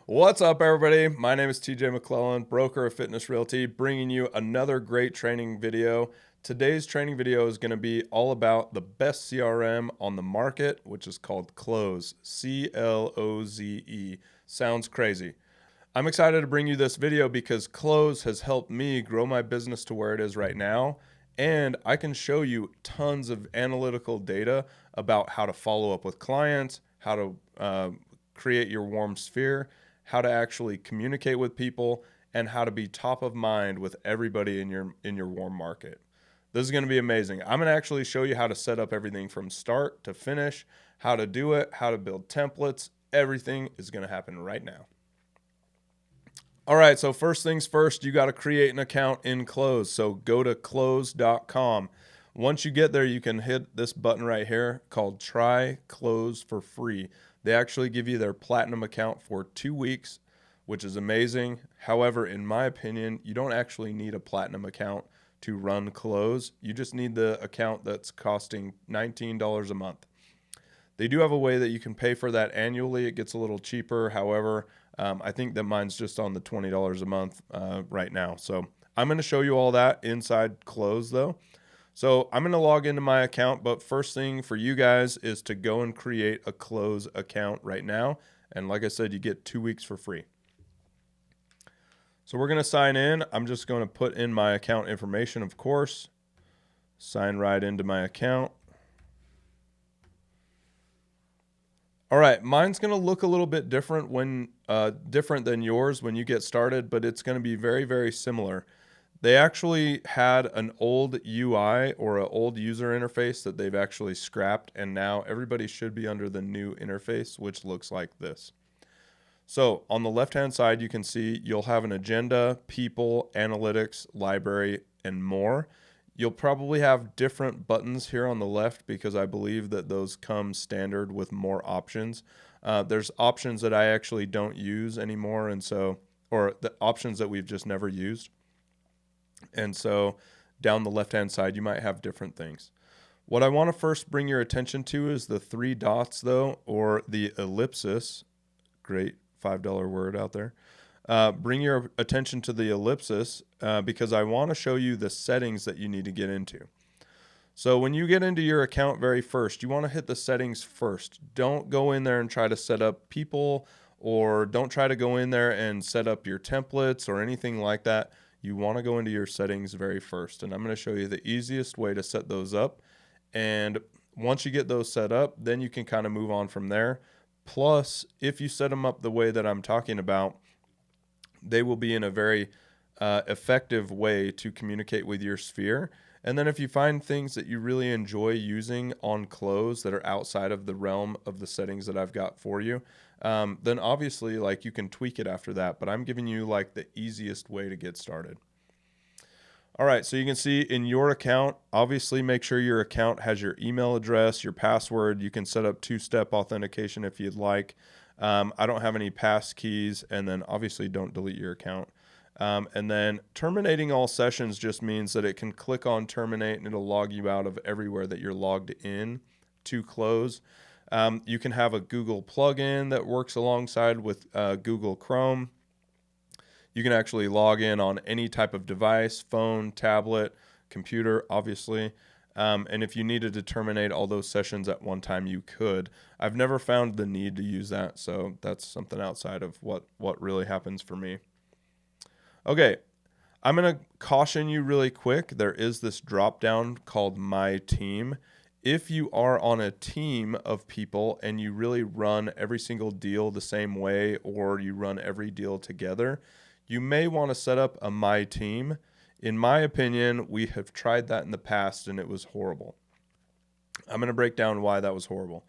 What's up, everybody? My name is TJ McClellan, broker of Fitness Realty, bringing you another great training video. Today's training video is going to be all about the best CRM on the market, which is called Cloze, C-L-O-Z-E. Sounds crazy. I'm excited to bring you this video because Cloze has helped me grow my business to where it is right now, and I can show you tons of analytical data about how to follow up with clients, how to create your warm sphere, how to actually communicate with people, and how to be top of mind with everybody in your warm market. This is going to be amazing. I'm going to actually show you how to set up everything from start to finish, how to do it, how to build templates. Everything is going to happen right now. All right, so first things first, you got to create an account in Cloze. So go to cloze.com. Once you get there, you can hit this button right here called Try Cloze for free. They actually give you their platinum account for 2 weeks, which is amazing. However, in my opinion, you don't actually need a platinum account to run Cloze. You just need the account that's costing $19 a month. They do have a way that you can pay for that annually. It gets a little cheaper. However, I think that mine's just on the $20 a month right now. So I'm going to show you all that inside Cloze though. So I'm going to log into my account, but first thing for you guys is to go and create a Cloze account right now. And like I said, you get 2 weeks for free. So we're going to sign in. I'm just going to put in my account information, of course. Sign right into my account. All right, mine's going to look a little bit different different than yours when you get started, but it's going to be very, very similar. They actually had an old UI or an old user interface that they've actually scrapped, and now everybody should be under the new interface, which looks like this. So on the left-hand side, you can see you'll have an agenda, people, analytics, library, and more. You'll probably have different buttons here on the left because I believe that those come standard with more options. There's options that I actually don't use anymore, or the options that we've just never used. And so down the left-hand side, you might have different things. What I want to first bring your attention to is the 3 dots, though, or the ellipsis. Great $5 word out there. Bring your attention to the ellipsis because I want to show you the settings that you need to get into. So when you get into your account very first, you want to hit the settings first. Don't go in there and try to set up people, or don't try to go in there and set up your templates or anything like that. You want to go into your settings very first, and I'm going to show you the easiest way to set those up. And once you get those set up, then you can kind of move on from there. Plus, if you set them up the way that I'm talking about, they will be in a very effective way to communicate with your sphere. And then if you find things that you really enjoy using on Cloze that are outside of the realm of the settings that I've got for you, then obviously like you can tweak it after that, but I'm giving you like the easiest way to get started. All right, so you can see in your account, obviously make sure your account has your email address, your password. You can set up 2-step authentication if you'd like. I don't have any pass keys, and then obviously don't delete your account. And then terminating all sessions just means that it can click on terminate and it'll log you out of everywhere that you're logged in to Cloze. You can have a Google plugin that works alongside with Google Chrome. You can actually log in on any type of device, phone, tablet, computer, obviously. And if you needed to terminate all those sessions at one time, you could. I've never found the need to use that, so that's something outside of what really happens for me. Okay, I'm going to caution you really quick. There is this drop down called My Team. If you are on a team of people and you really run every single deal the same way, or you run every deal together, you may want to set up a My Team. In my opinion, we have tried that in the past and it was horrible. I'm going to break down why that was horrible.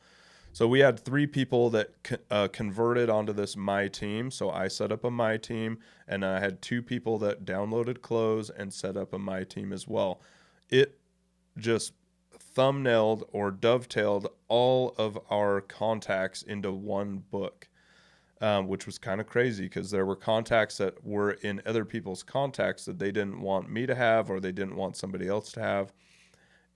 So we had 3 people that converted onto this My Team. So I set up a My Team, and I had 2 people that downloaded Cloze and set up a My Team as well. It just thumbnailed or dovetailed all of our contacts into one book, which was kind of crazy because there were contacts that were in other people's contacts that they didn't want me to have or they didn't want somebody else to have.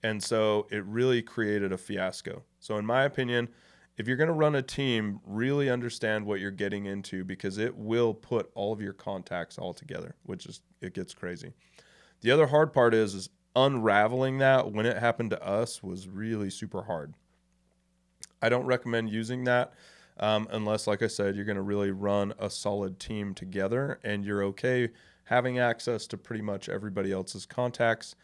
And so it really created a fiasco. So in my opinion, if you're going to run a team, really understand what you're getting into, because it will put all of your contacts all together, which is, it gets crazy. The other hard part is unraveling that when it happened to us was really super hard. I don't recommend using that unless, like I said, you're going to really run a solid team together and you're okay having access to pretty much everybody else's contacts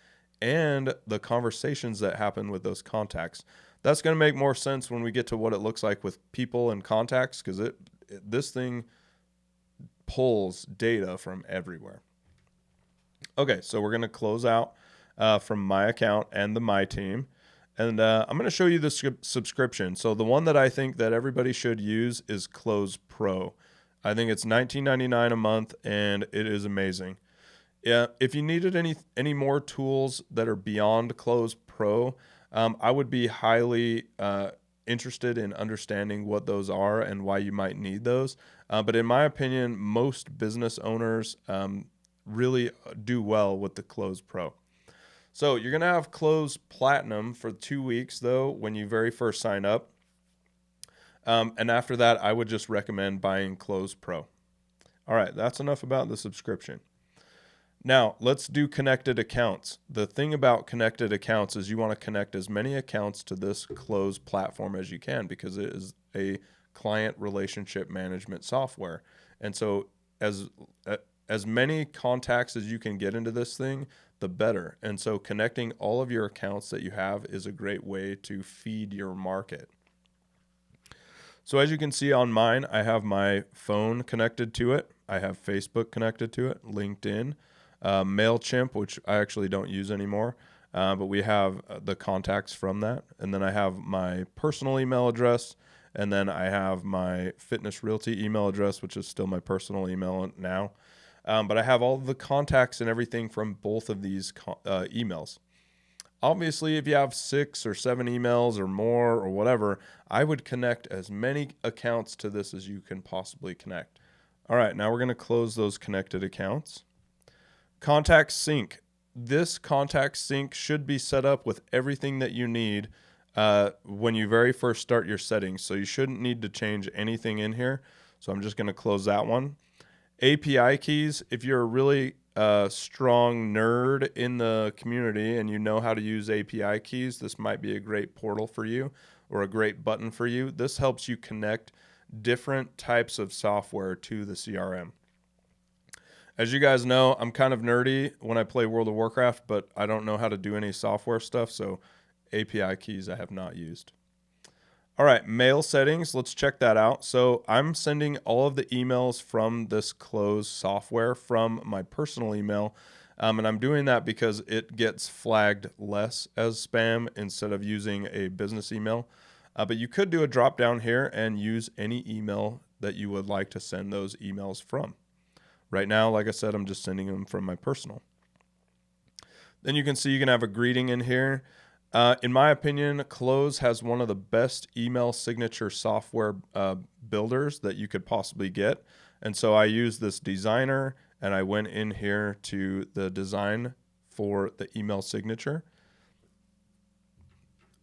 and the conversations that happen with those contacts. That's going to make more sense when we get to what it looks like with people and contacts, because this thing pulls data from everywhere. Okay, so we're going to close out from my account and the My Team. And I'm going to show you the subscription. So the one that I think that everybody should use is Cloze Pro. I think it's $19.99 a month, and it is amazing. Yeah, if you needed any more tools that are beyond Cloze Pro, I would be highly interested in understanding what those are and why you might need those. But in my opinion, most business owners really do well with the Cloze Pro. So you're going to have Cloze Platinum for 2 weeks, though, when you very first sign up. And after that, I would just recommend buying Cloze Pro. All right, that's enough about the subscription. Now, let's do connected accounts. The thing about connected accounts is you want to connect as many accounts to this Cloze platform as you can, because it is a client relationship management software. And so as many contacts as you can get into this thing, the better. And so connecting all of your accounts that you have is a great way to feed your market. So as you can see on mine, I have my phone connected to it. I have Facebook connected to it, LinkedIn, MailChimp, which I actually don't use anymore, but we have the contacts from that. And then I have my personal email address, and then I have my Fitness Realty email address, which is still my personal email now. But I have all the contacts and everything from both of these emails. Obviously, if you have 6 or 7 emails or more or whatever, I would connect as many accounts to this as you can possibly connect. All right, now we're going to close those connected accounts. Contact sync. This contact sync should be set up with everything that you need when you very first start your settings. So you shouldn't need to change anything in here. So I'm just going to close that one. API keys, if you're a really strong nerd in the community and you know how to use API keys, this might be a great portal for you or a great button for you. This helps you connect different types of software to the CRM. As you guys know, I'm kind of nerdy when I play World of Warcraft, but I don't know how to do any software stuff, so API keys I have not used. All right, mail settings, let's check that out. So I'm sending all of the emails from this Cloze software from my personal email, and I'm doing that because it gets flagged less as spam instead of using a business email. But you could do a drop down here and use any email that you would like to send those emails from. Right now, like I said, I'm just sending them from my personal. Then you can see you can have a greeting in here. In my opinion, Cloze has one of the best email signature software builders that you could possibly get. And so I used this designer and I went in here to the design for the email signature.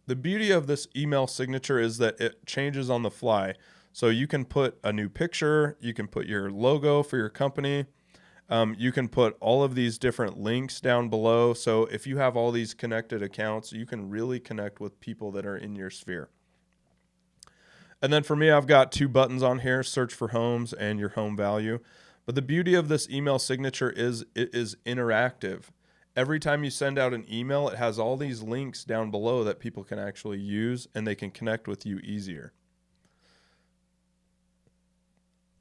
The beauty of this email signature is that it changes on the fly. So you can put a new picture, you can put your logo for your company. You can put all of these different links down below. So if you have all these connected accounts, you can really connect with people that are in your sphere. And then for me, I've got 2 buttons on here, search for homes and your home value. But the beauty of this email signature is it is interactive. Every time you send out an email, it has all these links down below that people can actually use and they can connect with you easier.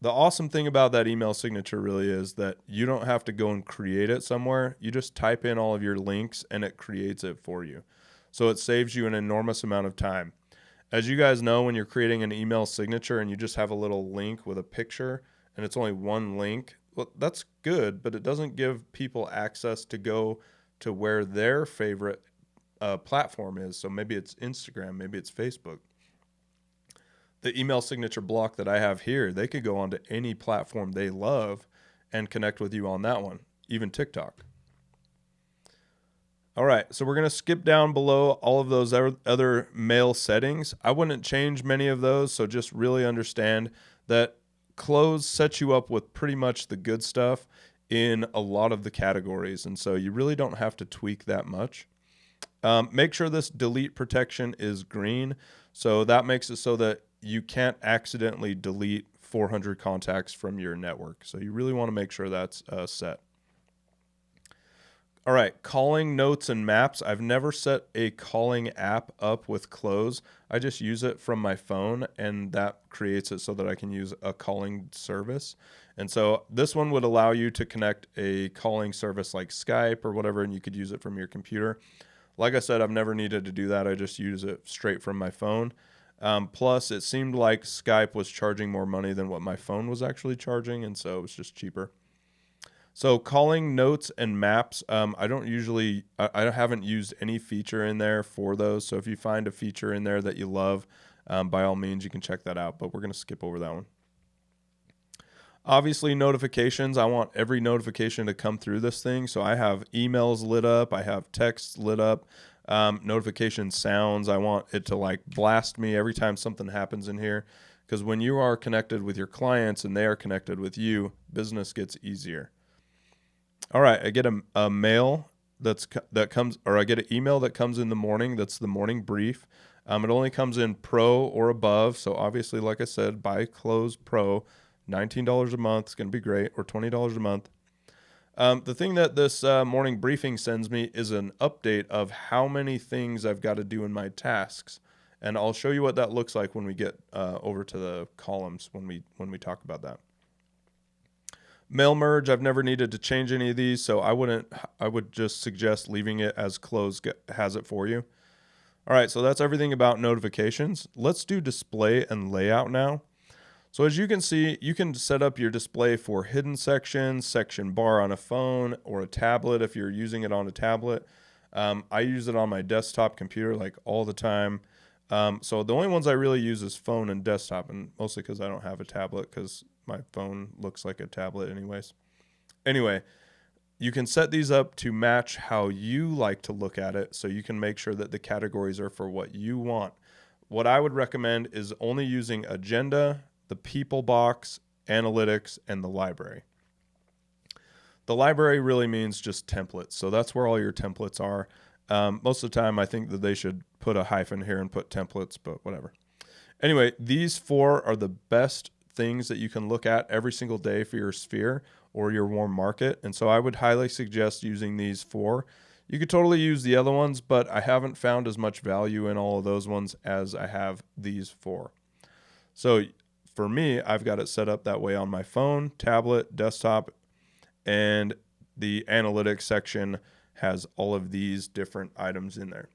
The awesome thing about that email signature really is that you don't have to go and create it somewhere. You just type in all of your links and it creates it for you. So it saves you an enormous amount of time. As you guys know, when you're creating an email signature and you just have a little link with a picture and it's only one link, well, that's good, but it doesn't give people access to go to where their favorite platform is. So maybe it's Instagram, maybe it's Facebook. The email signature block that I have here, they could go onto any platform they love and connect with you on that one, even TikTok. All right, so we're going to skip down below all of those other mail settings. I wouldn't change many of those, so just really understand that Cloze sets you up with pretty much the good stuff in a lot of the categories, and so you really don't have to tweak that much. Make sure this delete protection is green, so that makes it so that you can't accidentally delete 400 contacts from your network. So you really want to make sure that's set. All right, calling notes and maps. I've never set a calling app up with Cloze. I just use it from my phone, and that creates it so that I can use a calling service. And so this one would allow you to connect a calling service like Skype or whatever, and you could use it from your computer. Like I said, I've never needed to do that. I just use it straight from my phone. Plus, it seemed like Skype was charging more money than what my phone was actually charging, and so it was just cheaper. So calling notes and maps, I haven't used any feature in there for those. So if you find a feature in there that you love, by all means, you can check that out. But we're going to skip over that one. Obviously, notifications. I want every notification to come through this thing. So I have emails lit up. I have texts lit up. Notification sounds. I want it to like blast me every time something happens in here. Because when you are connected with your clients and they are connected with you, business gets easier. All right, I get a mail that comes, or I get an email that comes in the morning. That's the morning brief. It only comes in Pro or above. So obviously, like I said, buy Cloze Pro, $19 a month. It's going to be great, or $20 a month. The thing that this morning briefing sends me is an update of how many things I've got to do in my tasks. And I'll show you what that looks like when we get over to the columns when we talk about that. Mail merge, I've never needed to change any of these, so I would just suggest leaving it as Cloze has it for you. All right, so that's everything about notifications. Let's do display and layout now. So as you can see, you can set up your display for hidden sections, section bar on a phone or a tablet if you're using it on a tablet. I use it on my desktop computer like all the time. So the only ones I really use is phone and desktop, and mostly because I don't have a tablet because my phone looks like a tablet anyways. Anyway, you can set these up to match how you like to look at it, so you can make sure that the categories are for what you want. What I would recommend is only using agenda, the people box, analytics, and the library. The library really means just templates, so that's where all your templates are. Most of the time, I think that they should put a hyphen here and put templates, but whatever. Anyway, these four are the best things that you can look at every single day for your sphere or your warm market. And so I would highly suggest using these four. You could totally use the other ones, but I haven't found as much value in all of those ones as I have these four. So for me, I've got it set up that way on my phone, tablet, desktop, and the analytics section has all of these different items in there.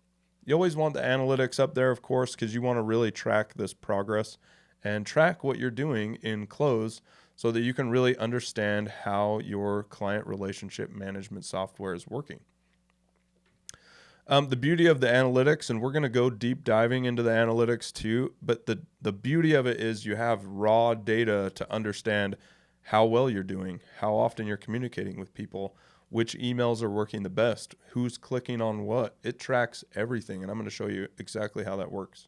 You always want the analytics up there, of course, because you want to really track this progress and track what you're doing in Cloze so that you can really understand how your client relationship management software is working. The beauty of the analytics, and we're going to go deep diving into the analytics too, but the beauty of it is you have raw data to understand how well you're doing, how often you're communicating with people, which emails are working the best, who's clicking on what. It tracks everything, and I'm going to show you exactly how that works.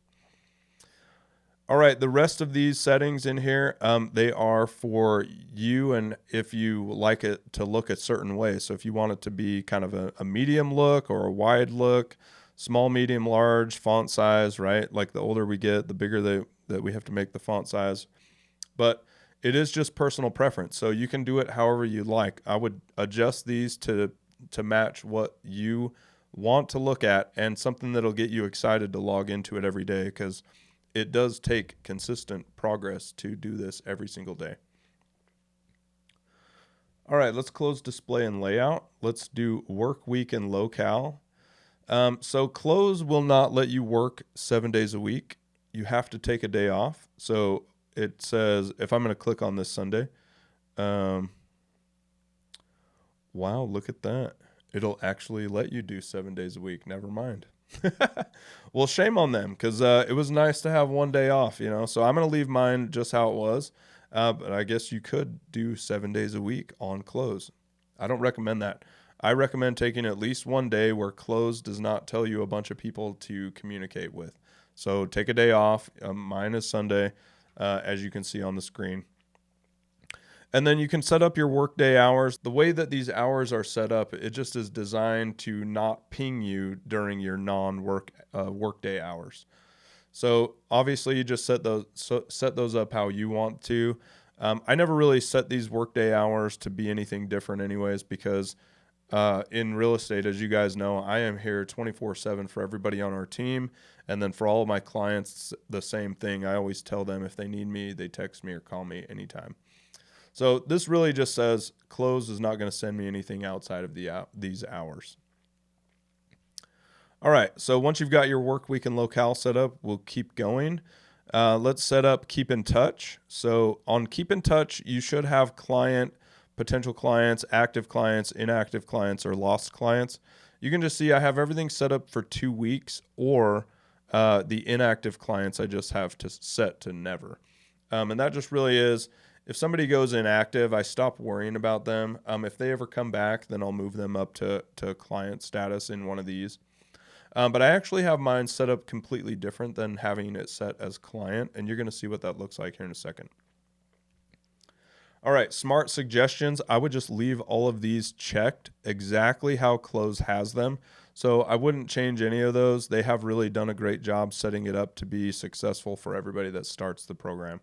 All right, the rest of these settings in here, they are for you and if you like it to look a certain way. So if you want it to be kind of a medium look or a wide look, small, medium, large, font size, right? Like the older we get, the bigger that we have to make the font size. But it is just personal preference, so you can do it however you like. I would adjust these to match what you want to look at and something that'll get you excited to log into it every day, because it does take consistent progress to do this every single day. All right, let's close display and layout. Let's do work week and locale. So Cloze will not let you work 7 days a week. You have to take a day off. So it says, if I'm going to click on this Sunday, wow, look at that. It'll actually let you do 7 days a week. Never mind. Well, shame on them, because it was nice to have 1 day off, you know. So I'm going to leave mine just how it was. But I guess you could do 7 days a week on Cloze. I don't recommend that. I recommend taking at least one day where Cloze does not tell you a bunch of people to communicate with. So take a day off. Mine is Sunday, as you can see on the screen. And then you can set up your workday hours. The way that these hours are set up, it just is designed to not ping you during your non-work workday hours. So obviously, you just set those up how you want to. I never really set these workday hours to be anything different, anyways, because in real estate, as you guys know, I am here 24/7 for everybody on our team, and then for all of my clients, the same thing. I always tell them if they need me, they text me or call me anytime. So this really just says Cloze is not going to send me anything outside of these hours. All right, so once you've got your work week and locale set up, we'll keep going. Let's set up Keep in Touch. So on Keep in Touch, you should have potential clients, active clients, inactive clients, or lost clients. You can just see I have everything set up for 2 weeks, or the inactive clients I just have to set to never. And that just really is, if somebody goes inactive, I stop worrying about them. If they ever come back, then I'll move them up to client status in one of these. But I actually have mine set up completely different than having it set as client, and you're going to see what that looks like here in a second. All right, smart suggestions. I would just leave all of these checked exactly how Cloze has them. So I wouldn't change any of those. They have really done a great job setting it up to be successful for everybody that starts the program.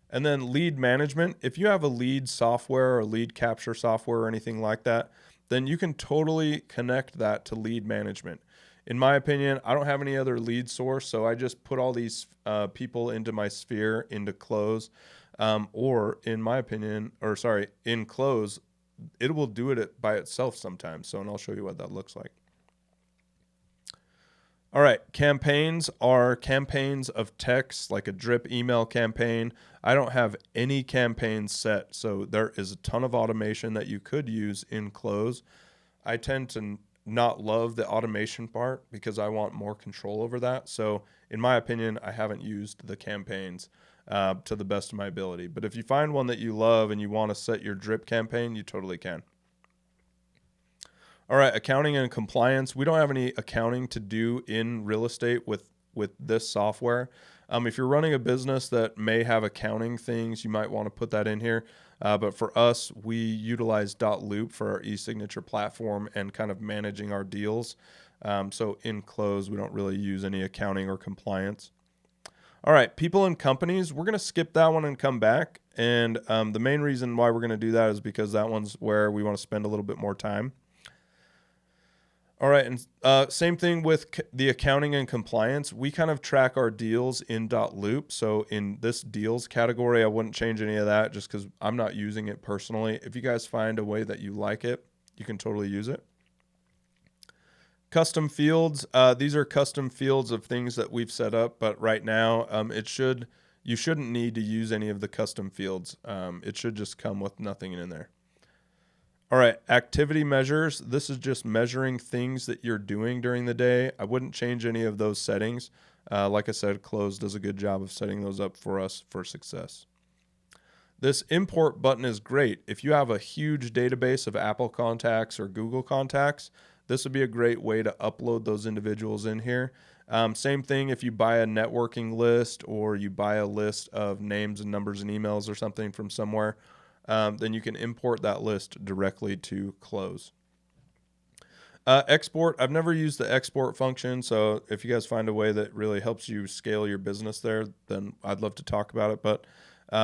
And then lead management. If you have a lead software or lead capture software or anything like that, then you can totally connect that to lead management. In my opinion, I don't have any other lead source, so I just put all these people into my sphere, into Cloze, or in my opinion, in Cloze, it will do it by itself sometimes. So, and I'll show you what that looks like. All right, campaigns are campaigns of text, like a drip email campaign. I don't have any campaigns set, so there is a ton of automation that you could use in Cloze. I tend to not love the automation part because I want more control over that. So in my opinion, I haven't used the campaigns to the best of my ability. But if you find one that you love and you want to set your drip campaign, you totally can. All right, accounting and compliance. We don't have any accounting to do in real estate with this software. If you're running a business that may have accounting things, you might want to put that in here. But for us, we utilize .loop for our e-signature platform and kind of managing our deals. So in Cloze, we don't really use any accounting or compliance. All right, people and companies. We're going to skip that one and come back. And the main reason why we're going to do that is because that one's where we want to spend a little bit more time. All right, and same thing with the accounting and compliance. We kind of track our deals in .loop. So in this deals category, I wouldn't change any of that just because I'm not using it personally. If you guys find a way that you like it, you can totally use it. Custom fields. These are custom fields of things that we've set up, but right now you shouldn't need to use any of the custom fields. It should just come with nothing in there. All right, activity measures. This is just measuring things that you're doing during the day. I wouldn't change any of those settings. Like I said, Cloze does a good job of setting those up for us for success. This import button is great. If you have a huge database of Apple contacts or Google contacts, this would be a great way to upload those individuals in here. Same thing if you buy a networking list or you buy a list of names and numbers and emails or something from somewhere. Then you can import that list directly to Cloze. Export, I've never used the export function, so if you guys find a way that really helps you scale your business there, then I'd love to talk about it. But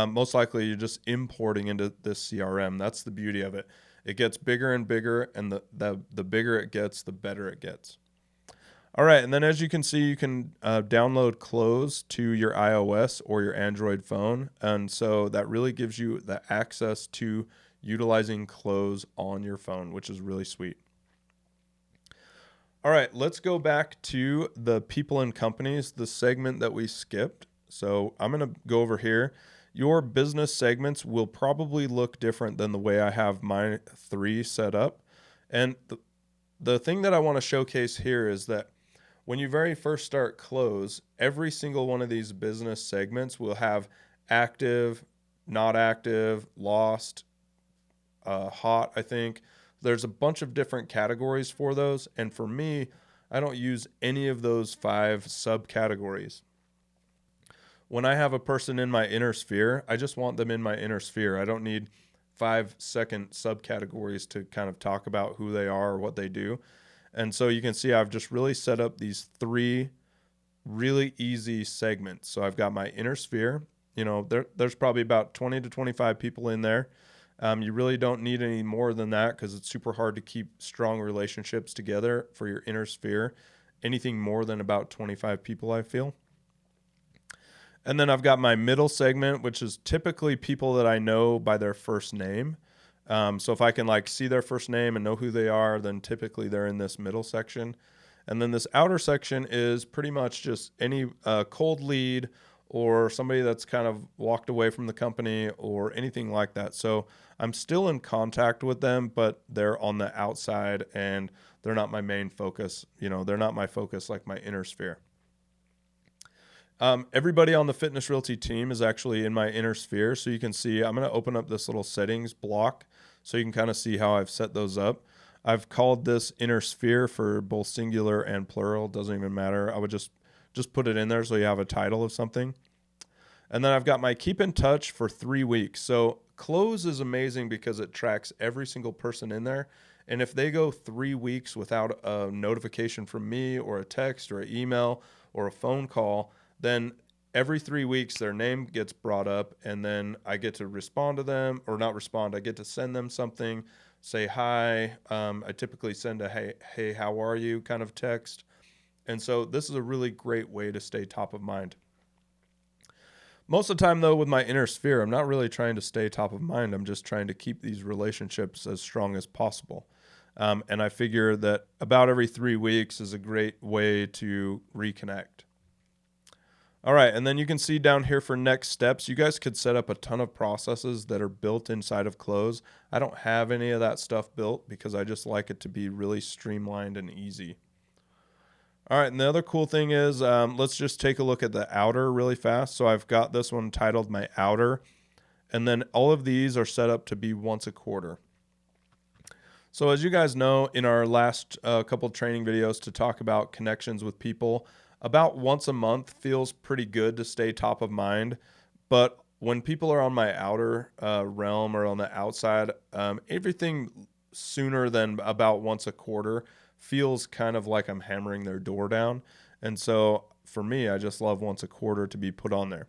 most likely you're just importing into this CRM. That's the beauty of it. It gets bigger and bigger, and the bigger it gets, the better it gets. All right, and then as you can see, you can download Cloze to your iOS or your Android phone, and so that really gives you the access to utilizing Cloze on your phone, which is really sweet. All right, let's go back to the people and companies, the segment that we skipped. So I'm going to go over here. Your business segments will probably look different than the way I have my 3 set up. And the thing that I want to showcase here is that when you very first start Cloze, every single one of these business segments will have active, not active, lost, hot, I think. There's a bunch of different categories for those. And for me, I don't use any of those 5 subcategories. When I have a person in my inner sphere, I just want them in my inner sphere. I don't need 5-second subcategories to kind of talk about who they are or what they do. And so you can see I've just really set up these 3 really easy segments. So I've got my inner sphere. There's probably about 20 to 25 people in there. You really don't need any more than that because it's super hard to keep strong relationships together for your inner sphere. Anything more than about 25 people, I feel. And then I've got my middle segment, which is typically people that I know by their first name. So if I can see their first name and know who they are, then typically they're in this middle section. And then this outer section is pretty much just any cold lead or somebody that's kind of walked away from the company or anything like that. So I'm still in contact with them, but they're on the outside and they're not my main focus. They're not my focus like my inner sphere. Everybody on the Fitness Realty team is actually in my inner sphere. So you can see, I'm going to open up this little settings block so you can kind of see how I've set those up. I've called this inner sphere for both singular and plural. Doesn't even matter. I would just put it in there so you have a title of something. And then I've got my keep in touch for 3 weeks. So Cloze is amazing because it tracks every single person in there. And if they go 3 weeks without a notification from me or a text or an email or a phone call, then every 3 weeks their name gets brought up and then I get to respond to them, or not respond. I get to send them something, say hi. I typically send a hey, how are you kind of text. And so this is a really great way to stay top of mind. Most of the time, though, with my inner sphere, I'm not really trying to stay top of mind. I'm just trying to keep these relationships as strong as possible. And I figure that about every 3 weeks is a great way to reconnect. All right, and then you can see down here for next steps, you guys could set up a ton of processes that are built inside of Cloze. I don't have any of that stuff built because I just like it to be really streamlined and easy. All right, and the other cool thing is, let's just take a look at the outer really fast. So I've got this one titled my outer, and then all of these are set up to be once a quarter. So as you guys know, in our last couple training videos to talk about connections with people, about once a month feels pretty good to stay top of mind. But when people are on my outer realm or on the outside, everything sooner than about once a quarter feels kind of like I'm hammering their door down. And so for me, I just love once a quarter to be put on there.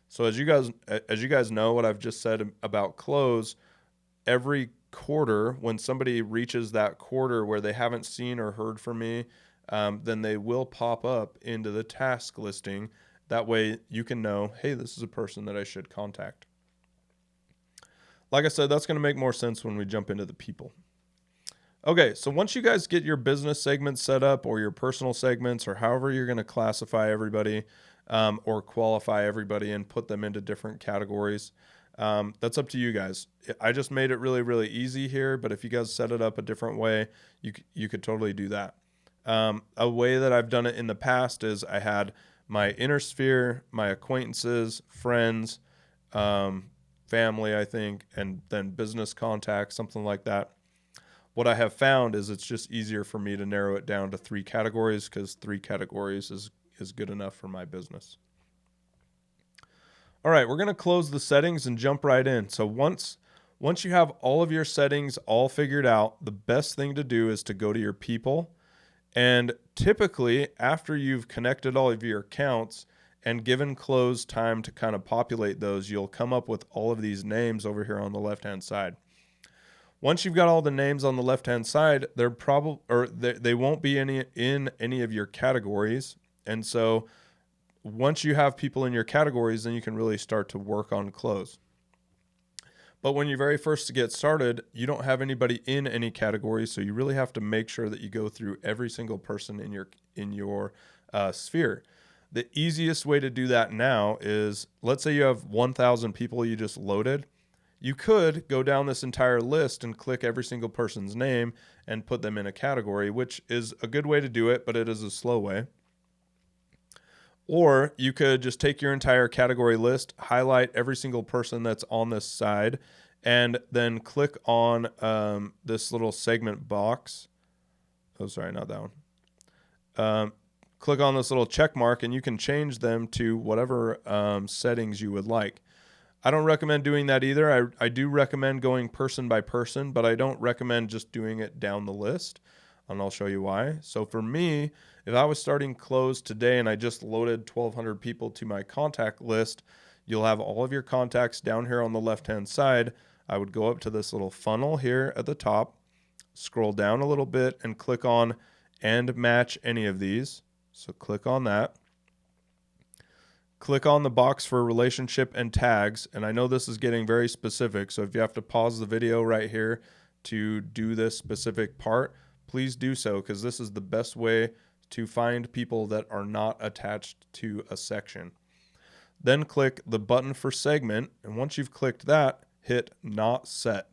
So as you guys know what I've just said about Cloze, every quarter, when somebody reaches that quarter where they haven't seen or heard from me, then they will pop up into the task listing. That way you can know, hey, this is a person that I should contact. Like I said, that's going to make more sense when we jump into the people. Okay, so once you guys get your business segments set up, or your personal segments, or however you're going to classify everybody or qualify everybody and put them into different categories, that's up to you guys. I just made it really, really easy here, but if you guys set it up a different way, you could totally do that. A way that I've done it in the past is I had my inner sphere, my acquaintances, friends, family, I think, and then business contacts, something like that. What I have found is it's just easier for me to narrow it down to 3 categories because 3 categories is good enough for my business. All right, we're going to close the settings and jump right in. So once you have all of your settings all figured out, the best thing to do is to go to your people. And typically, after you've connected all of your accounts and given Cloze time to kind of populate those, you'll come up with all of these names over here on the left-hand side. Once you've got all the names on the left-hand side, they won't be in any of your categories. And so once you have people in your categories, then you can really start to work on Cloze. But when you're very first to get started, you don't have anybody in any categories, so you really have to make sure that you go through every single person in your sphere. The easiest way to do that now is, let's say you have 1,000 people you just loaded. You could go down this entire list and click every single person's name and put them in a category, which is a good way to do it, but it is a slow way. Or you could just take your entire category list, highlight every single person that's on this side, and then click on this little segment box. Oh, sorry, not that one. Click on this little check mark, and you can change them to whatever settings you would like. I don't recommend doing that either. I do recommend going person by person, but I don't recommend just doing it down the list, and I'll show you why. So for me, if I was starting Cloze today and I just loaded 1,200 people to my contact list, you'll have all of your contacts down here on the left-hand side. I would go up to this little funnel here at the top, scroll down a little bit, and click on and match any of these. So click on that. Click on the box for relationship and tags. And I know this is getting very specific, so if you have to pause the video right here to do this specific part, please do so, because this is the best way to find people that are not attached to a section. Then click the button for segment, and once you've clicked that, hit not set.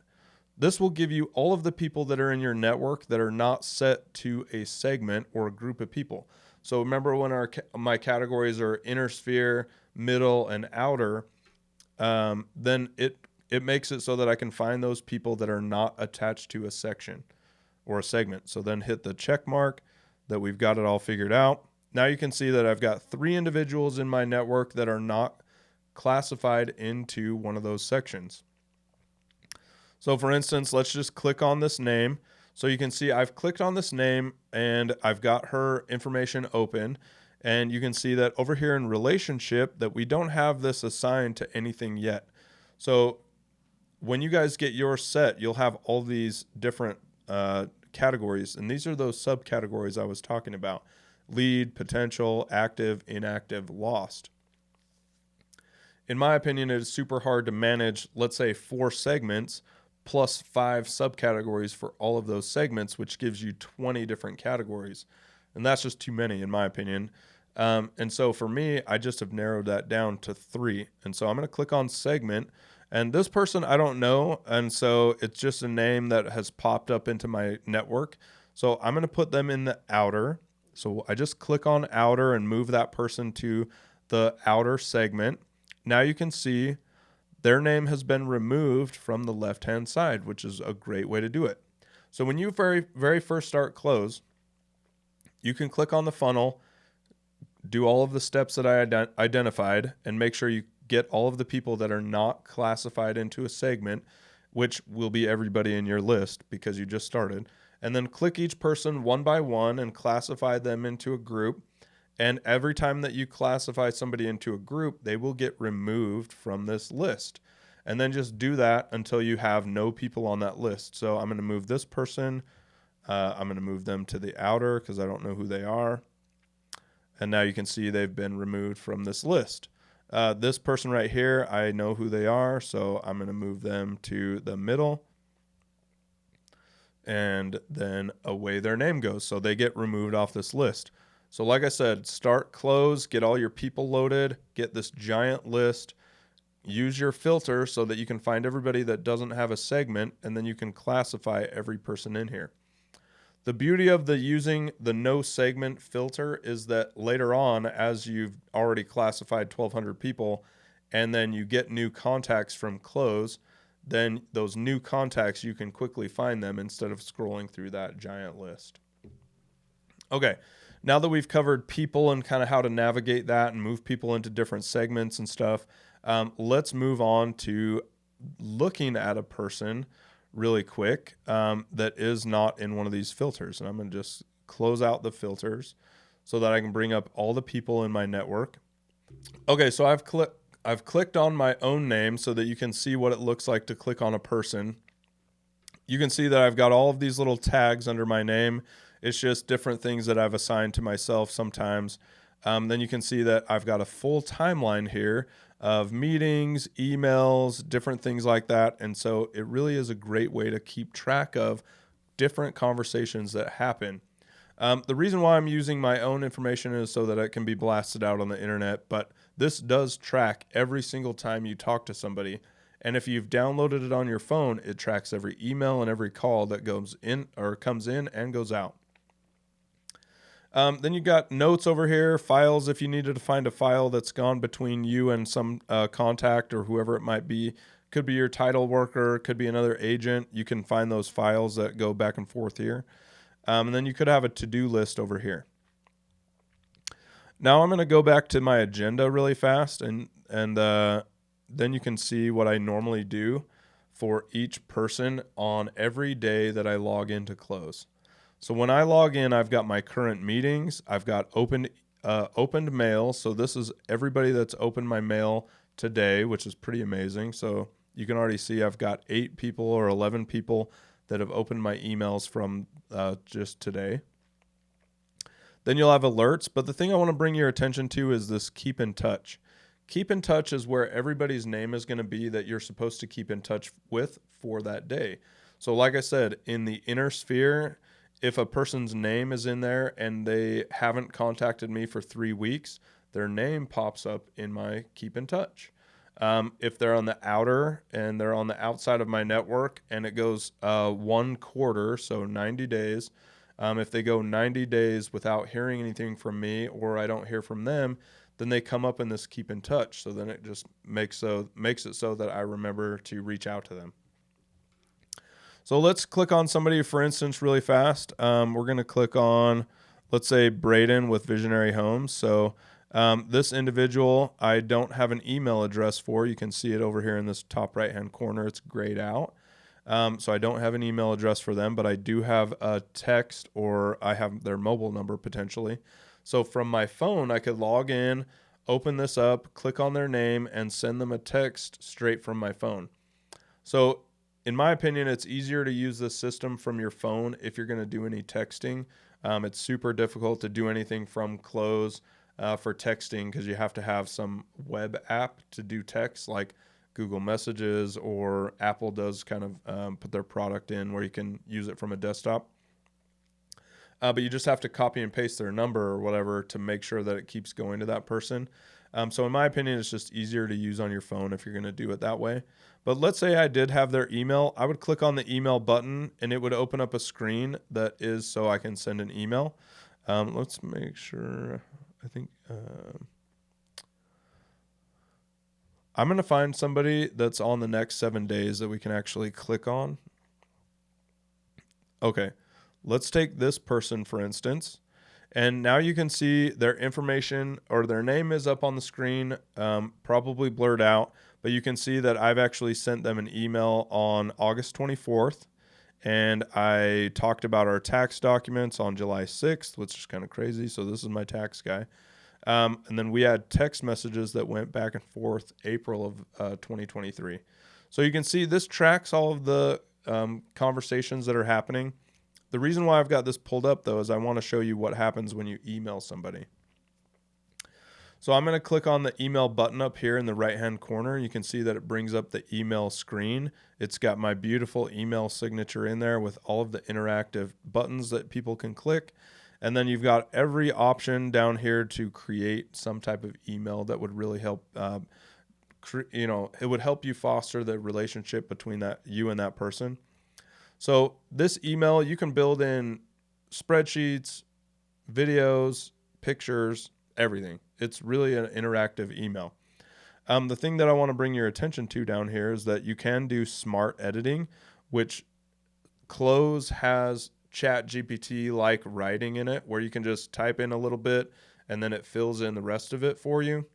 This will give you all of the people that are in your network that are not set to a segment or a group of people. So remember when my categories are inner sphere, middle, and outer, then it makes it so that I can find those people that are not attached to a section or a segment. So then hit the check mark that we've got it all figured out. Now you can see that I've got 3 individuals in my network that are not classified into one of those sections. So for instance, let's just click on this name. So you can see I've clicked on this name and I've got her information open. And you can see that over here in relationship that we don't have this assigned to anything yet. So when you guys get yours set, you'll have all these different categories. And these are those subcategories I was talking about: lead, potential, active, inactive, lost. In my opinion, it is super hard to manage, let's say, 4 segments plus 5 subcategories for all of those segments, which gives you 20 different categories. And that's just too many, in my opinion. And so for me, I just have narrowed that down to 3. And so I'm going to click on segment. And this person I don't know. And so it's just a name that has popped up into my network. So I'm going to put them in the outer. So I just click on outer and move that person to the outer segment. Now you can see their name has been removed from the left-hand side, which is a great way to do it. So when you very first start Cloze, you can click on the funnel, do all of the steps that I identified, and make sure you get all of the people that are not classified into a segment, which will be everybody in your list because you just started. And then click each person one by one and classify them into a group. And every time that you classify somebody into a group, they will get removed from this list. And then just do that until you have no people on that list. So I'm going to move this person. I'm going to move them to the outer because I don't know who they are. And now you can see they've been removed from this list. This person right here, I know who they are. So I'm going to move them to the middle. And then away their name goes. So they get removed off this list. So like I said, start Cloze, get all your people loaded, get this giant list, use your filter so that you can find everybody that doesn't have a segment, and then you can classify every person in here. The beauty of using the no segment filter is that later on, as you've already classified 1,200 people, and then you get new contacts from Cloze, then those new contacts, you can quickly find them instead of scrolling through that giant list. Okay. Now that we've covered people and kind of how to navigate that and move people into different segments and stuff, let's move on to looking at a person really quick that is not in one of these filters. And I'm going to just close out the filters so that I can bring up all the people in my network. Okay, so I've clicked on my own name so that you can see what it looks like to click on a person. You can see that I've got all of these little tags under my name. It's just different things that I've assigned to myself sometimes. Then you can see that I've got a full timeline here of meetings, emails, different things like that. And so it really is a great way to keep track of different conversations that happen. The reason why I'm using my own information is so that it can be blasted out on the internet, but this does track every single time you talk to somebody. And if you've downloaded it on your phone, it tracks every email and every call that goes in or comes in and goes out. Then you got notes over here, files if you needed to find a file that's gone between you and some contact or whoever it might be. Could be your title worker, could be another agent. You can find those files that go back and forth here. And then you could have a to-do list over here. Now I'm going to go back to my agenda really fast, and then you can see what I normally do for each person on every day that I log into Cloze. So when I log in, I've got my current meetings. I've got opened mail. So this is everybody that's opened my mail today, which is pretty amazing. So you can already see I've got 8 people or 11 people that have opened my emails from just today. Then you'll have alerts. But the thing I want to bring your attention to is this keep in touch. Keep in touch is where everybody's name is going to be that you're supposed to keep in touch with for that day. So like I said, in the inner sphere, if a person's name is in there and they haven't contacted me for 3 weeks, their name pops up in my keep in touch. If they're on the outer and they're on the outside of my network and it goes 1 quarter, so 90 days, if they go 90 days without hearing anything from me or I don't hear from them, then they come up in this keep in touch. So then it just makes it so that I remember to reach out to them. So let's click on somebody, for instance, really fast. We're going to click on, let's say, Braden with Visionary Homes. So this individual, I don't have an email address for. You can see it over here in this top right-hand corner. It's grayed out. So I don't have an email address for them, but I do have a text or I have their mobile number potentially. So from my phone, I could log in, open this up, click on their name, and send them a text straight from my phone. So in my opinion, it's easier to use this system from your phone if you're going to do any texting. It's super difficult to do anything from Cloze for texting because you have to have some web app to do text like Google Messages, or Apple does kind of put their product in where you can use it from a desktop. But you just have to copy and paste their number or whatever to make sure that it keeps going to that person. So in my opinion, it's just easier to use on your phone if you're going to do it that way. But let's say I did have their email. I would click on the email button and it would open up a screen that is so I can send an email. Let's make sure. I think I'm going to find somebody that's on the next 7 days that we can actually click on. Okay. Let's take this person, for instance, and now you can see their information or their name is up on the screen, probably blurred out, but you can see that I've actually sent them an email on August 24th, and I talked about our tax documents on July 6th, which is kind of crazy. So this is my tax guy. And then we had text messages that went back and forth April of 2023. So you can see this tracks all of the conversations that are happening. The reason why I've got this pulled up, though, is I want to show you what happens when you email somebody. So I'm going to click on the email button up here in the right-hand corner. You can see that it brings up the email screen. It's got my beautiful email signature in there with all of the interactive buttons that people can click. And then you've got every option down here to create some type of email that would really help, it would help you foster the relationship between you and that person. So this email, you can build in spreadsheets, videos, pictures, everything. It's really an interactive email. The thing that I want to bring your attention to down here is that you can do smart editing, which Cloze has ChatGPT-like writing in it, where you can just type in a little bit and then it fills in the rest of it for you.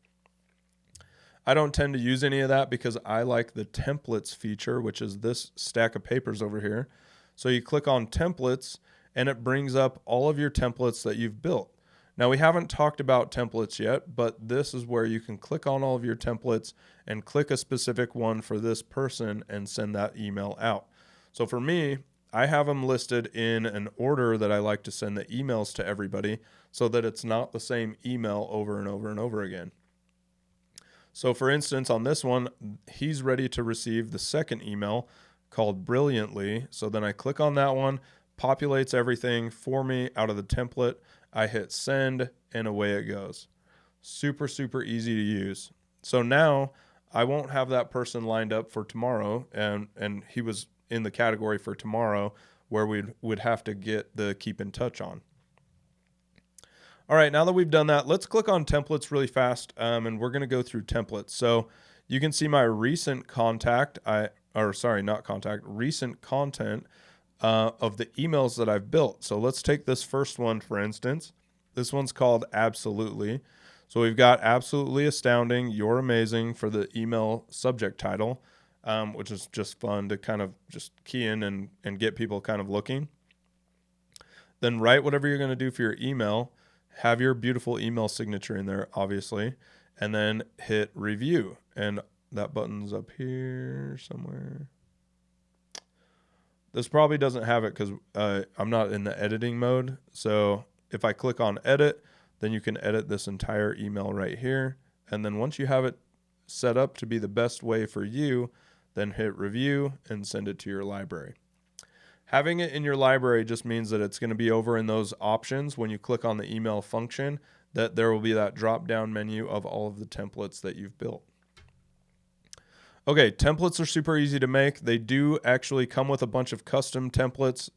I don't tend to use any of that because I like the templates feature, which is this stack of papers over here. So you click on templates and it brings up all of your templates that you've built. Now we haven't talked about templates yet, but this is where you can click on all of your templates and click a specific one for this person and send that email out. So for me, I have them listed in an order that I like to send the emails to everybody so that it's not the same email over and over and over again. So for instance, on this one, he's ready to receive the second email called Brilliantly. So then I click on that one, populates everything for me out of the template. I hit send and away it goes. Super, super easy to use. So now I won't have that person lined up for tomorrow. And he was in the category for tomorrow where we would have to get the keep in touch on. All right, now that we've done that, let's click on templates really fast, and we're going to go through templates. So you can see my recent recent content of the emails that I've built. So let's take this first one, for instance. This one's called Absolutely. So we've got Absolutely Astounding, You're Amazing for the email subject title, which is just fun to kind of just key in and get people kind of looking. Then write whatever you're going to do for your email. Have your beautiful email signature in there, obviously, and then hit review. And that button's up here somewhere. This probably doesn't have it because I'm not in the editing mode. So if I click on edit, then you can edit this entire email right here. And then once you have it set up to be the best way for you, then hit review and send it to your library. Having it in your library just means that it's going to be over in those options when you click on the email function, that there will be that drop-down menu of all of the templates that you've built. Okay, templates are super easy to make. They do actually come with a bunch of custom templates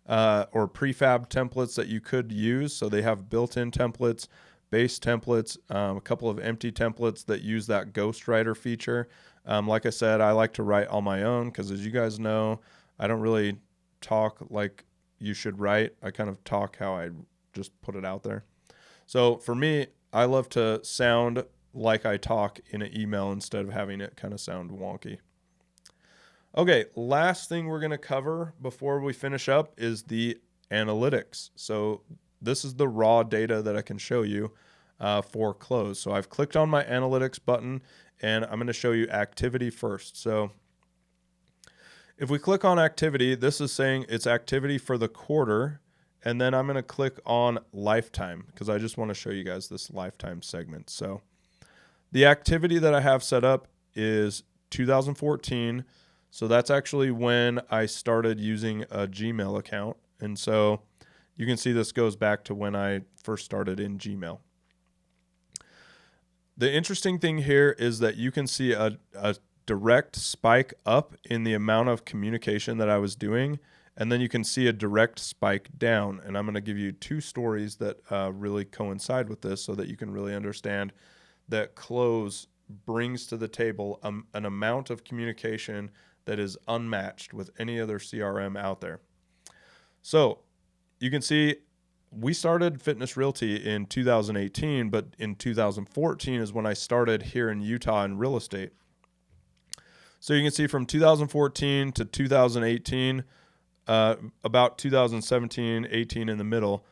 or prefab templates that you could use. So they have built-in templates, base templates, a couple of empty templates that use that ghostwriter feature. Like I said, I like to write on my own because, as you guys know, I don't really talk like you should write. I kind of talk how I just put it out there. So for me, I love to sound like I talk in an email instead of having it kind of sound wonky. Okay, last thing we're going to cover before we finish up is the analytics. So this is the raw data that I can show you for Cloze. So I've clicked on my analytics button and I'm going to show you activity first. So if we click on activity, this is saying it's activity for the quarter. And then I'm going to click on lifetime because I just want to show you guys this lifetime segment. So the activity that I have set up is 2014. So that's actually when I started using a Gmail account. And so you can see this goes back to when I first started in Gmail. The interesting thing here is that you can see a direct spike up in the amount of communication that I was doing. And then you can see a direct spike down. And I'm going to give you two stories that really coincide with this so that you can really understand that Cloze brings to the table an amount of communication that is unmatched with any other CRM out there. So you can see we started Fitness Realty in 2018, but in 2014 is when I started here in Utah in real estate. So you can see from 2014 to 2018, about 2017, 18 in the middle,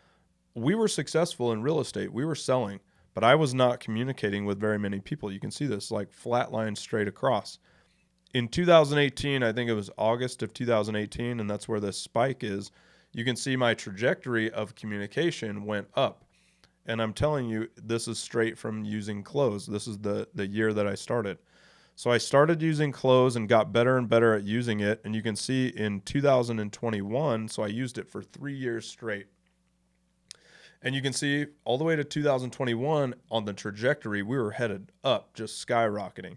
we were successful in real estate. We were selling, but I was not communicating with very many people. You can see this like flat line straight across. In 2018, I think it was August of 2018, and that's where the spike is. You can see my trajectory of communication went up. And I'm telling you, this is straight from using Cloze. This is the year that I started. So I started using Cloze and got better and better at using it. And you can see in 2021, so I used it for 3 years straight. And you can see all the way to 2021 on the trajectory, we were headed up, just skyrocketing.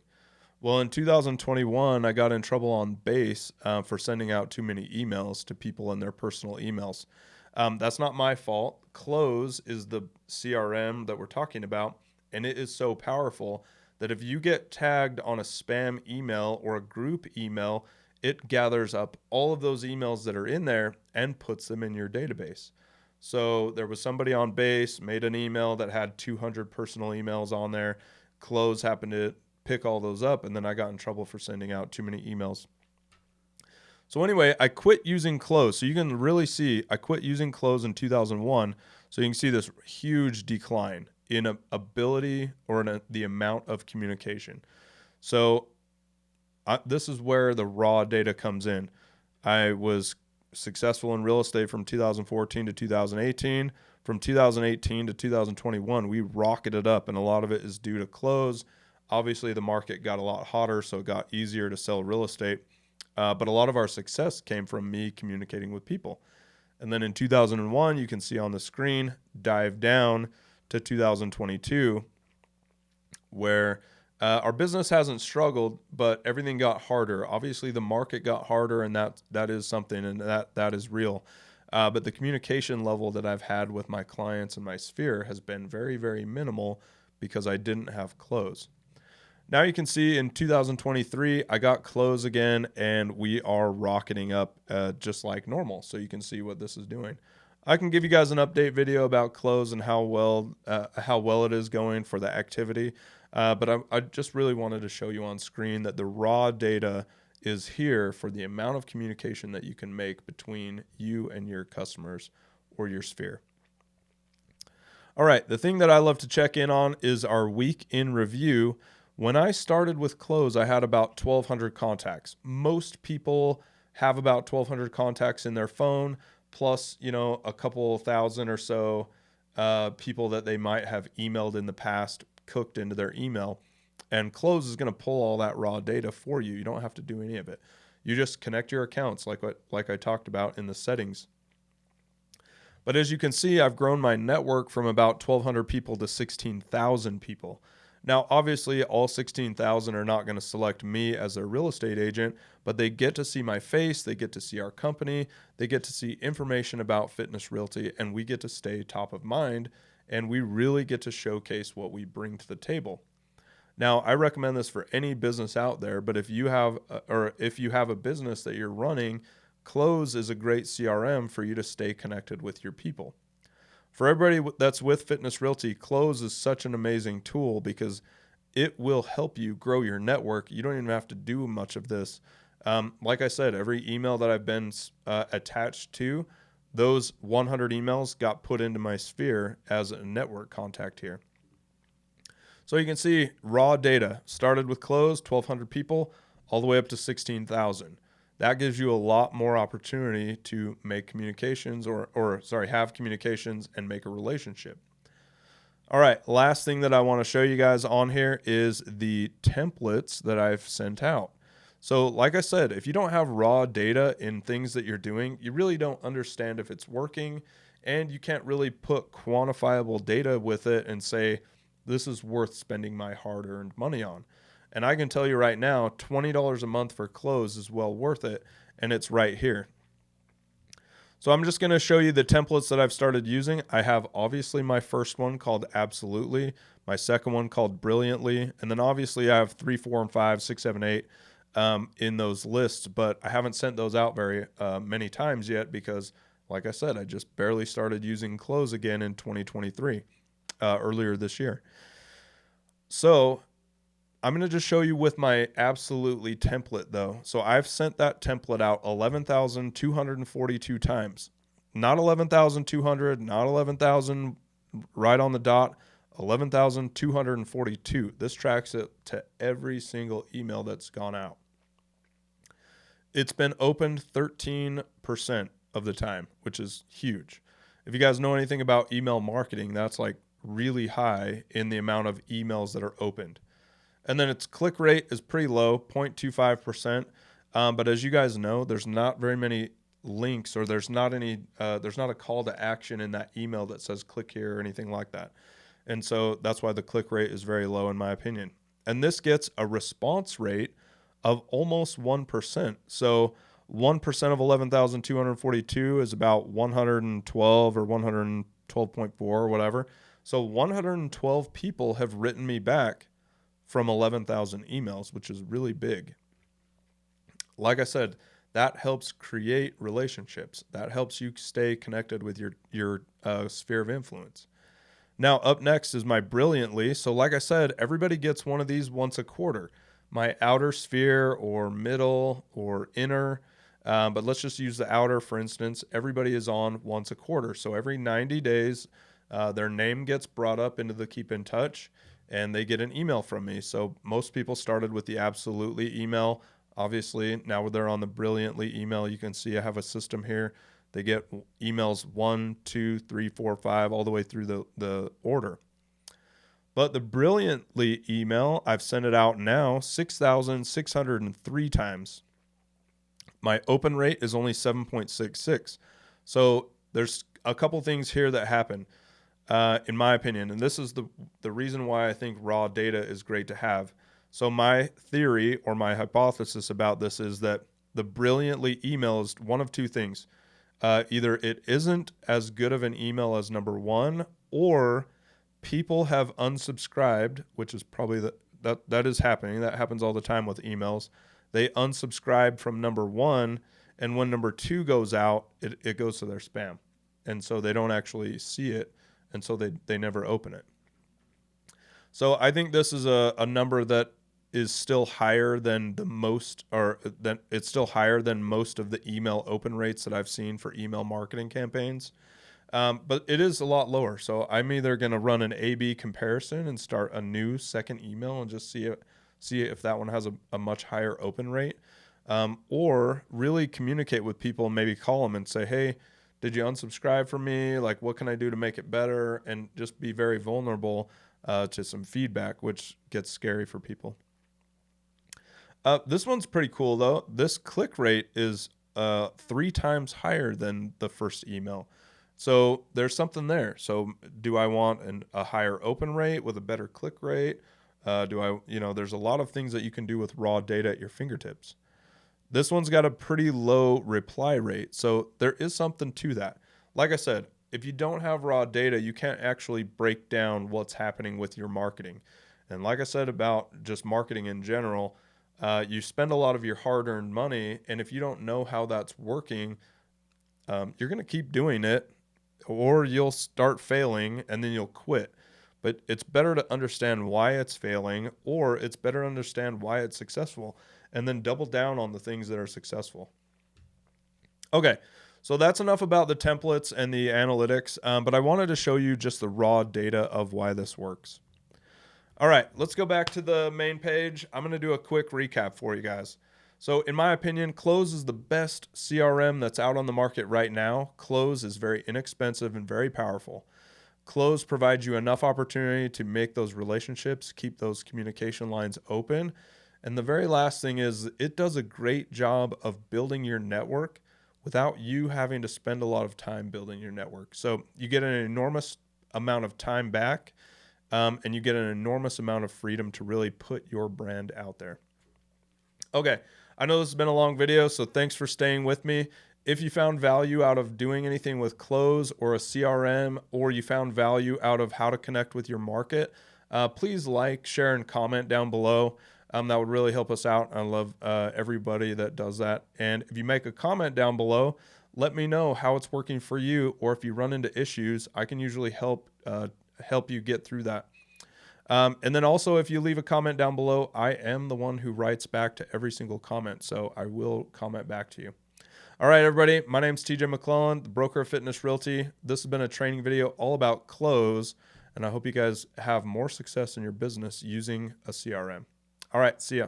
Well, in 2021, I got in trouble on base for sending out too many emails to people in their personal emails. That's not my fault. Cloze is the CRM that we're talking about, and it is so powerful that if you get tagged on a spam email or a group email, it gathers up all of those emails that are in there and puts them in your database. So there was somebody on base, made an email that had 200 personal emails on there. Cloze happened to pick all those up, and then I got in trouble for sending out too many emails. So anyway, I quit using Cloze. So you can really see I quit using Cloze in 2001. So you can see this huge decline in ability or in the amount of communication. So this is where the raw data comes in. I was successful in real estate from 2014 to 2018. From 2018 to 2021, we rocketed up, and a lot of it is due to Cloze. Obviously, the market got a lot hotter, so it got easier to sell real estate. But a lot of our success came from me communicating with people. And then in 2001, you can see on the screen, dive down to 2022, where our business hasn't struggled, but everything got harder. Obviously, the market got harder, and that is something, and that is real. But the communication level that I've had with my clients and my sphere has been very, very minimal because I didn't have Cloze. Now you can see in 2023, I got Cloze again, and we are rocketing up just like normal. So you can see what this is doing. I can give you guys an update video about Cloze and how well it is going for the activity. But I just really wanted to show you on screen that the raw data is here for the amount of communication that you can make between you and your customers or your sphere. All right, the thing that I love to check in on is our week in review. When I started with Cloze, I had about 1,200 contacts. Most people have about 1,200 contacts in their phone, plus, a couple thousand or so people that they might have emailed in the past, cooked into their email. And Cloze is going to pull all that raw data for you. You don't have to do any of it. You just connect your accounts like I talked about in the settings. But as you can see, I've grown my network from about 1,200 people to 16,000 people. Now, obviously, all 16,000 are not going to select me as their real estate agent, but they get to see my face, they get to see our company, they get to see information about Fitness Realty, and we get to stay top of mind, and we really get to showcase what we bring to the table. Now, I recommend this for any business out there, but if you have a business that you're running, Cloze is a great CRM for you to stay connected with your people. For everybody that's with Fitness Realty, Cloze is such an amazing tool because it will help you grow your network. You don't even have to do much of this. Like I said, every email that I've been attached to, those 100 emails got put into my sphere as a network contact here. So you can see raw data started with Cloze, 1,200 people, all the way up to 16,000. That gives you a lot more opportunity to make communications have communications and make a relationship. All right, last thing that I want to show you guys on here is the templates that I've sent out. So like I said, if you don't have raw data in things that you're doing, you really don't understand if it's working, and you can't really put quantifiable data with it and say, this is worth spending my hard-earned money on. And I can tell you right now, $20 a month for Cloze is well worth it, and it's right here. So I'm just going to show you the templates that I've started using. I have obviously my first one called Absolutely, my second one called Brilliantly, and then obviously I have 3, 4, and 5, 6, 7, 8 in those lists, but I haven't sent those out very many times yet because, like I said, I just barely started using Cloze again in 2023, earlier this year. So I'm going to just show you with my Absolutely template though. So I've sent that template out 11,242 times. Not 11,200, not 11,000 right on the dot, 11,242. This tracks it to every single email that's gone out. It's been opened 13% of the time, which is huge. If you guys know anything about email marketing, that's like really high in the amount of emails that are opened. And then its click rate is pretty low, 0.25%. But as you guys know, there's not very many links, or there's not a call to action in that email that says click here or anything like that. And so that's why the click rate is very low in my opinion. And this gets a response rate of almost 1%. So 1% of 11,242 is about 112 or 112.4 or whatever. So 112 people have written me back from 11,000 emails, which is really big. Like I said, that helps create relationships. That helps you stay connected with your sphere of influence. Now, up next is my Brilliantly. So like I said, everybody gets one of these once a quarter. My outer sphere or middle or inner, but let's just use the outer, for instance. Everybody is on once a quarter. So every 90 days, their name gets brought up into the Keep in Touch, and they get an email from me. So most people started with the Absolutely email. Obviously, now they're on the Brilliantly email. You can see I have a system here. They get emails 1, 2, 3, 4, 5, all the way through the order. But the Brilliantly email, I've sent it out now 6,603 times. My open rate is only 7.66. So there's a couple things here that happen. In my opinion, and this is the reason why I think raw data is great to have. So my theory or my hypothesis about this is that the Brilliantly email is one of two things. Either it isn't as good of an email as number one, or people have unsubscribed, which is probably that is happening. That happens all the time with emails. They unsubscribe from number 1, and when number 2 goes out, it goes to their spam. And so they don't actually see it, and so they never open it. So I think this is a number that is still higher than it's still higher than most of the email open rates that I've seen for email marketing campaigns. But it is a lot lower. So I'm either going to run an A/B comparison and start a new second email and just see if that one has a much higher open rate, or really communicate with people and maybe call them and say, hey, did you unsubscribe from me? Like, what can I do to make it better? And just be very vulnerable to some feedback, which gets scary for people. This one's pretty cool, though. This click rate is 3 times higher than the first email. So there's something there. So do I want a higher open rate with a better click rate? There's a lot of things that you can do with raw data at your fingertips. This one's got a pretty low reply rate. So there is something to that. Like I said, if you don't have raw data, you can't actually break down what's happening with your marketing. And like I said about just marketing in general, you spend a lot of your hard-earned money, and if you don't know how that's working, you're going to keep doing it, or you'll start failing and then you'll quit. But it's better to understand why it's failing, or it's better to understand why it's successful, and then double down on the things that are successful. Okay, so that's enough about the templates and the analytics, but I wanted to show you just the raw data of why this works. All right, let's go back to the main page. I'm going to do a quick recap for you guys. So in my opinion, Cloze is the best CRM that's out on the market right now. Cloze is very inexpensive and very powerful. Cloze provides you enough opportunity to make those relationships, keep those communication lines open. And the very last thing is it does a great job of building your network without you having to spend a lot of time building your network. So you get an enormous amount of time back, and you get an enormous amount of freedom to really put your brand out there. Okay, I know this has been a long video, so thanks for staying with me. If you found value out of doing anything with Cloze or a CRM, or you found value out of how to connect with your market, please like, share, and comment down below. That would really help us out. I love everybody that does that. And if you make a comment down below, let me know how it's working for you, or if you run into issues, I can usually help you get through that. And then also, if you leave a comment down below, I am the one who writes back to every single comment, so I will comment back to you. All right, everybody, my name's TJ McClellan, the broker of Fitness Realty. This has been a training video all about Cloze, and I hope you guys have more success in your business using a CRM. All right, see ya.